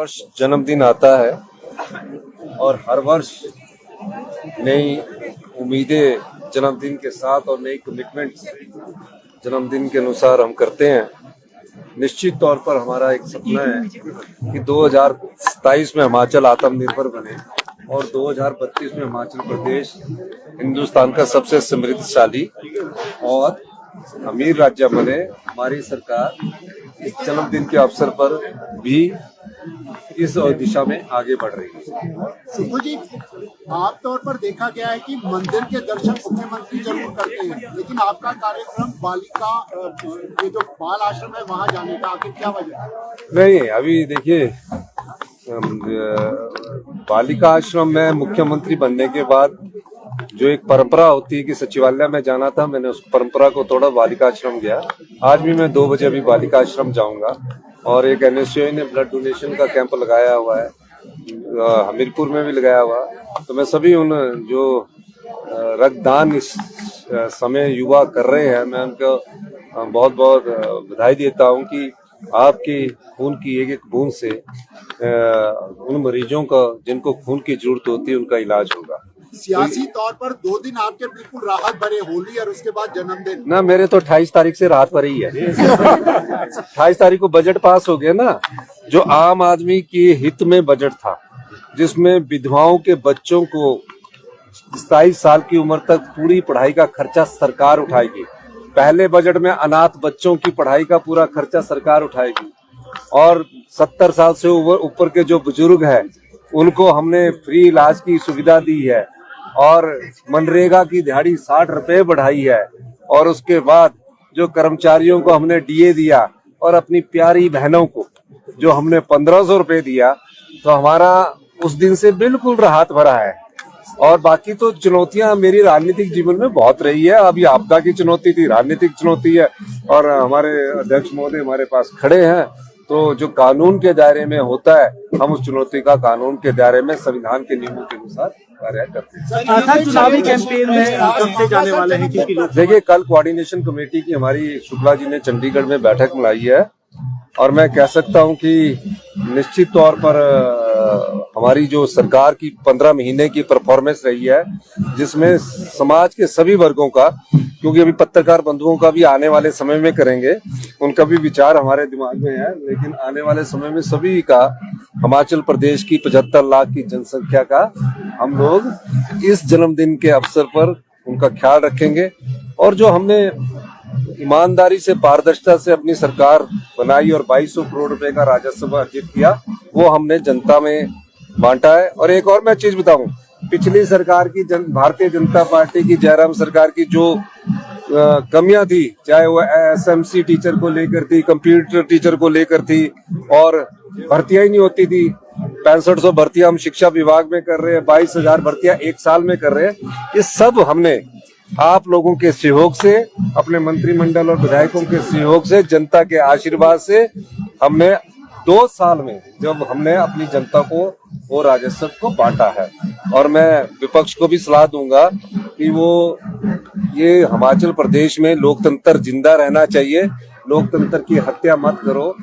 वर्ष जन्मदिन आता है और हर वर्ष नई उम्मीदें जन्मदिन के साथ और नई कमिटमेंट्स जन्मदिन के अनुसार हम करते हैं। निश्चित तौर पर हमारा एक सपना है कि 2027 में हिमाचल आत्मनिर्भर बने और 2032 में हिमाचल प्रदेश हिंदुस्तान का सबसे समृद्धशाली और अमीर राज्य बने। हमारी सरकार इस जन्मदिन के अवसर पर भी इस दिशा में आगे बढ़ रही है। सिद्धू जी, आमतौर पर देखा गया है कि मंदिर के दर्शन मुख्यमंत्री जरूर करते हैं, लेकिन आपका कार्यक्रम बालिका ये जो बाल आश्रम है वहाँ जाने का, आखिर क्या वजह है? नहीं, अभी देखिए, बालिका आश्रम में मुख्यमंत्री बनने के बाद जो एक परंपरा होती है कि सचिवालय में जाना था, मैंने उस परंपरा को तोड़ा, बालिका आश्रम गया। आज भी मैं 2 बजे अभी बालिका आश्रम जाऊंगा और एक NSUI ने ब्लड डोनेशन का कैंप लगाया हुआ है, हमीरपुर में भी लगाया हुआ। तो मैं सभी उन जो रक्तदान इस समय युवा कर रहे हैं, मैं उनको बहुत बहुत बधाई देता हूं कि आपकी खून की एक एक बूंद से उन मरीजों का जिनको खून की जरूरत होती है उनका इलाज होगा। सियासी तौर पर 2 दिन आपके बिल्कुल राहत भरे, होली और उसके बाद जन्मदिन। ना, मेरे तो 28 तारीख से राहत भरी है। 28 तारीख को बजट पास हो गया ना, जो आम आदमी के हित में बजट था, जिसमें विधवाओं के बच्चों को 27 साल की उम्र तक पूरी पढ़ाई का खर्चा सरकार उठाएगी। पहले बजट में अनाथ बच्चों की पढ़ाई का पूरा खर्चा सरकार उठाएगी और 70 साल से ऊपर के जो बुजुर्ग हैं उनको हमने फ्री इलाज की सुविधा दी है और मनरेगा की दिहाड़ी 60 रुपए बढ़ाई है और उसके बाद जो कर्मचारियों को हमने DA दिया और अपनी प्यारी बहनों को जो हमने 1500 रुपए दिया, तो हमारा उस दिन से बिल्कुल राहत भरा है। और बाकी तो चुनौतियां मेरी राजनीतिक जीवन में बहुत रही है। अभी आपदा की चुनौती थी, राजनीतिक चुनौती है और हमारे अध्यक्ष महोदय हमारे पास खड़े हैं, तो जो कानून के दायरे में होता है हम उस चुनौती का कानून के दायरे में संविधान के नियमों के अनुसार कार्य करते हैं। चुनावी कैंपेन में कब से जाने वाले हैं? देखिए, कल कोऑर्डिनेशन कमेटी की हमारी शुक्ला जी ने चंडीगढ़ में बैठक बुलाई है और मैं कह सकता हूं कि निश्चित तौर पर हमारी जो सरकार की 15 महीने की परफॉर्मेंस रही है, जिसमें समाज के सभी वर्गों का, क्योंकि अभी पत्रकार बंधुओं का भी आने वाले समय में करेंगे, उनका भी विचार हमारे दिमाग में है, लेकिन आने वाले समय में सभी का, हिमाचल प्रदेश की 75 लाख की जनसंख्या का हम लोग इस जन्मदिन के अवसर पर उनका ख्याल रखेंगे। और जो हमने ईमानदारी से, पारदर्शिता से अपनी सरकार बनाई और 2200 करोड़ रुपए का राजस्व अर्जित किया, वो हमने जनता में बांटा है। और एक और मैं चीज बताऊं, पिछली सरकार की भारतीय जनता पार्टी की जयराम सरकार की जो कमियां थी, चाहे वो SMC टीचर को लेकर थी, कंप्यूटर टीचर को लेकर थी और भर्तियां ही नहीं होती थी। 6500 भर्तियां हम शिक्षा विभाग में कर रहे हैं, 22,000 भर्तियां एक साल में कर रहे हैं। ये सब हमने आप लोगों के सहयोग से, अपने मंत्रिमंडल और विधायकों के सहयोग से, जनता के आशीर्वाद से हमने 2 साल में जब हमने अपनी जनता को वो राजस्व को बांटा है। और मैं विपक्ष को भी सलाह दूंगा कि वो ये हिमाचल प्रदेश में लोकतंत्र जिंदा रहना चाहिए, लोकतंत्र की हत्या मत करो।